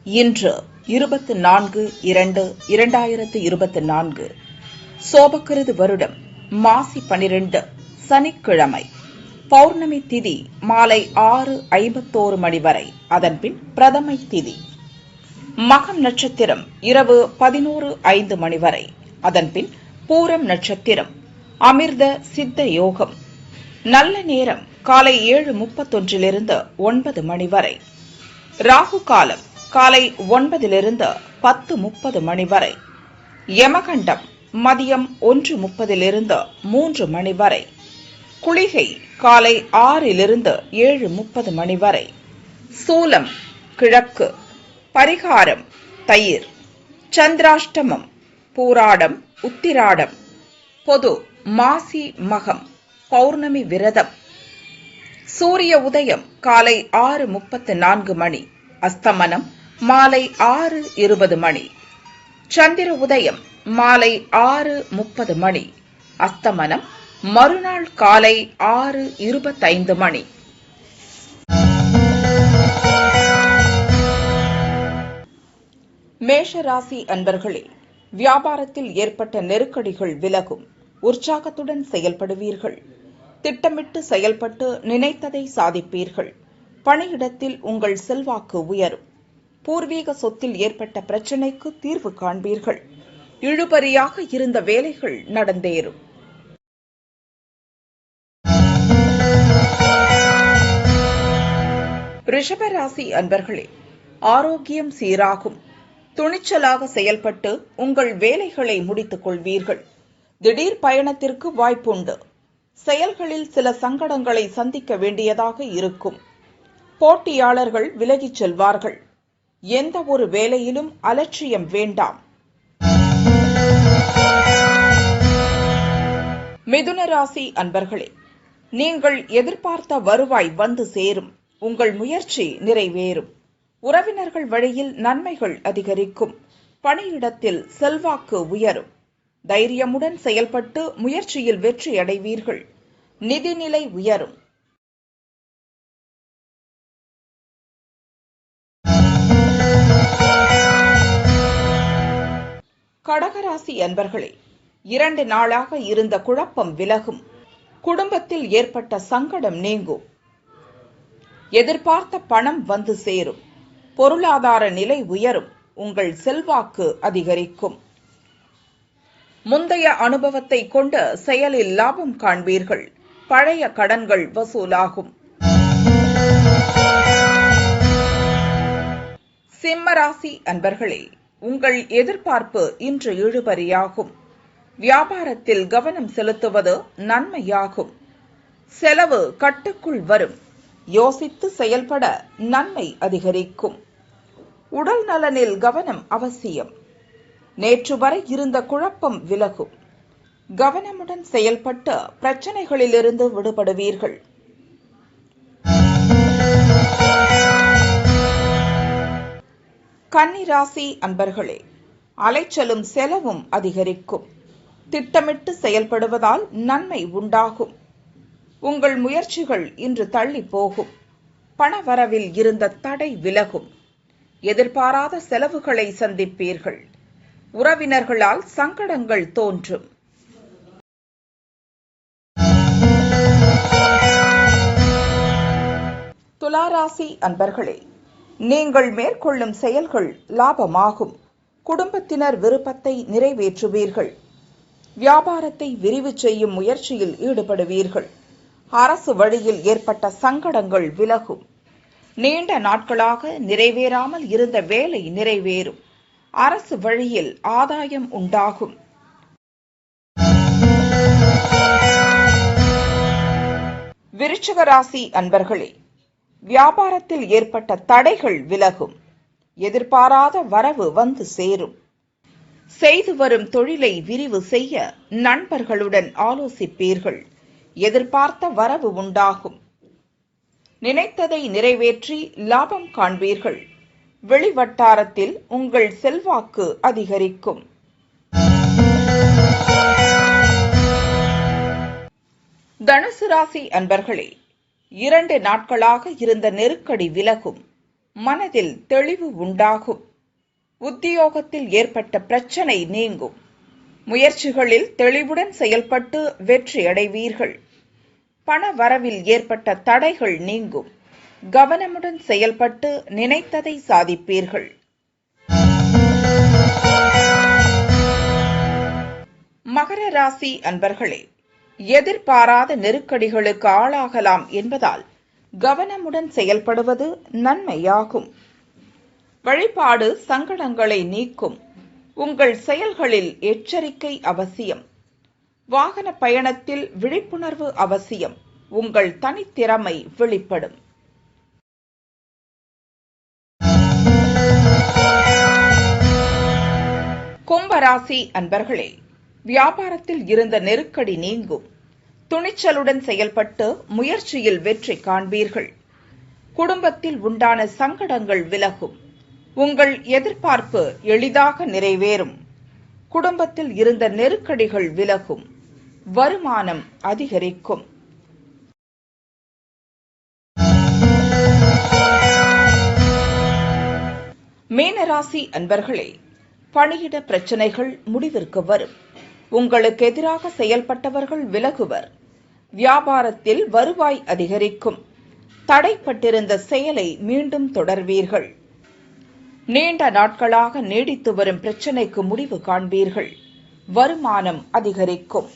இன்று 24/2/2024 சோபக்கிருது வருடம் மாசி 12 சனிக்கிழமை. பௌர்ணமி திதி மாலை 6:51 மணி வரை. அதன்பின் பிரதமை திதி. மகம் நட்சத்திரம் இரவு 11:05 மணி வரை. அதன்பின் பூரம் நட்சத்திரம். அமிர்த சித்த யோகம். நல்ல நேரம் காலை 7:31 9 மணி வரை. ராகு காலம் காலை 9 10:30 மணி வரை. யமகண்டம் மதியம் 1:30 3 மணி வரை. குளிகை காலை 6 7:30 மணி வரை. சூலம் கிழக்கு. பரிகாரம் தயிர். சந்திராஷ்டமம் பூராடம் உத்திராடம். பொது மாசி மகம். பௌர்ணமி விரதம். சூரிய உதயம் காலை 6:34 மணி. அஸ்தமனம் மாலை 6:20 மணி. சந்திர உதயம் மாலை 6:30 மணி. அஸ்தமனம் மறுநாள் காலை 6:25 மணி. மேஷராசி அன்பர்களே, வியாபாரத்தில் ஏற்பட்ட நெருக்கடிகள் விலகும். உற்சாகத்துடன் செயல்படுவீர்கள். திட்டமிட்டு செயல்பட்டு நினைத்ததை சாதிப்பீர்கள். பணியிடத்தில் உங்கள் செல்வாக்கு உயரும். பூர்வீக சொத்தில் ஏற்பட்ட பிரச்சினைக்கு தீர்வு காண்பீர்கள். இழுபறியாக இருந்த வேலைகள் நடந்தேறும். ரிஷபராசி அன்பர்களே, ஆரோக்கியம் சீராகும். துணிச்சலாக செயல்பட்டு உங்கள் வேலைகளை முடித்துக் கொள்வீர்கள். திடீர் பயணத்திற்கு வாய்ப்புண்டு. செயல்களில் சில சங்கடங்களை சந்திக்க வேண்டியதாக இருக்கும். போட்டியாளர்கள் விலகிச் செல்வார்கள். எந்த ஒரு வேலையிலும் அலட்சியம் வேண்டாம். மிதுன ராசி அன்பர்களே, நீங்கள் எதிர்பார்த்த வருவாய் வந்து சேரும். உங்கள் முயற்சி நிறைவேறும். உறவினர்கள் வழியில் நன்மைகள் அதிகரிக்கும். பணியிடத்தில் செல்வாக்கு உயரும். தைரியமுடன் செயல்பட்டு முயற்சியில் வெற்றி அடைவீர்கள். நிதிநிலை உயரும். கடகராசி அன்பர்களே, 2 நாளாக இருந்த குழப்பம் விலகும். குடும்பத்தில் ஏற்பட்ட சங்கடம் நீங்கும். எதிர்பார்த்த பணம் வந்து சேரும். பொருளாதார நிலை உயரும். உங்கள் செல்வாக்கு அதிகரிக்கும். முந்தைய அனுபவத்தை கொண்டு செயலில் லாபம் காண்பீர்கள். பழைய கடன்கள் வசூலாகும். சிம்மராசி அன்பர்களே, உங்கள் எதிர்பார்ப்பு இன்று இழுபறியாகும். வியாபாரத்தில் கவனம் செலுத்துவது நன்மையாகும். செலவு கட்டுக்குள் வரும். யோசித்து செயல்பட நன்மை அதிகரிக்கும். உடல் நலனில் கவனம் அவசியம். நேற்று வரை இருந்த குழப்பம் விலகும். கவனமுடன் செயல்பட்டு பிரச்சனைகளிலிருந்து விடுபடுவீர்கள். கன்னிராசி அன்பர்களே, அலைச்சலும் செலவும் அதிகரிக்கும். திட்டமிட்டு செயல்படுவதால் நன்மை உண்டாகும். உங்கள் முயற்சிகள் இன்று தள்ளி போகும். பணவரவில் இருந்த தடை விலகும். எதிர்பாராத செலவுகளை சந்திப்பீர்கள். உறவினர்களால் சங்கடங்கள் தோன்றும். துலாராசி அன்பர்களே, நீங்கள் மேற்கொள்ளும் செயல்கள் லாபமாகும். குடும்பத்தினர் விருப்பத்தை நிறைவேற்றுவீர்கள். வியாபாரத்தை விரிவு செய்யும் முயற்சியில் ஈடுபடுவீர்கள். அரசு வழியில் ஏற்பட்ட சங்கடங்கள் விலகும். நீண்ட நாட்களாக நிறைவேறாமல் இருந்த வேலை நிறைவேறும். அரசு வழியில் ஆதாயம் உண்டாகும். விருச்சிக ராசி அன்பர்களே, வியாபாரத்தில் ஏற்பட்ட தடைகள் விலகும். எதிர்பாராத வரவு வந்து சேரும். செய்து வரும் தொழிலை விரிவு செய்ய நண்பர்களுடன் ஆலோசிப்பீர்கள். எதிர்பார்த்த வரவு உண்டாகும். நினைத்ததை நிறைவேற்றி லாபம் காண்பீர்கள். வெளிவட்டாரத்தில் உங்கள் செல்வாக்கு அதிகரிக்கும். தனுசு ராசி அன்பர்களே, 2 நாட்களாக இருந்த நெருக்கடி விலகும். மனதில் தெளிவு உண்டாகும். உத்தியோகத்தில் ஏற்பட்ட பிரச்சனை நீங்கும். முயற்சிகளில் தெளிவுடன் செயல்பட்டு வெற்றியடைவீர்கள். பண வரவில் ஏற்பட்ட தடைகள் நீங்கும். கவனமுடன் செயல்பட்டு நினைத்ததை சாதிப்பீர்கள். மகர ராசி அன்பர்களே, எதிர்பாராத நெருக்கடிகளுக்கு ஆளாகலாம் என்பதால் கவனமுடன் செயல்படுவது நன்மையாகும். வழிபாடு சங்கடங்களை நீக்கும். உங்கள் செயல்களில் எச்சரிக்கை அவசியம். வாகன பயணத்தில் விழிப்புணர்வு அவசியம். உங்கள் தனித்திறமை வெளிப்படும். கும்பராசி அன்பர்களே, வியாபாரத்தில் இருந்த நெருக்கடி நீங்கும். துணிச்சலுடன் செயல்பட்டு முயற்சியில் வெற்றி காண்பீர்கள். குடும்பத்தில் உண்டான சங்கடங்கள் விலகும். உங்கள் எதிர்பார்ப்பு எளிதாக நிறைவேறும். குடும்பத்தில் இருந்த நெருக்கடிகள் விலகும். வருமானம் அதிகரிக்கும். மீனராசி அன்பர்களே, பணியிட பிரச்சனைகள் முடிவிற்கு வரும். உங்களுக்கு எதிராக செயல்பட்டவர்கள் விலகுவர். வியாபாரத்தில் வருவாய் அதிகரிக்கும். தடைப்பட்டிருந்த செயலை மீண்டும் தொடர்வீர்கள். நீண்ட நாட்களாக நீடித்து வரும் பிரச்சனைக்கு முடிவு காண்பீர்கள். வருமானம் அதிகரிக்கும்.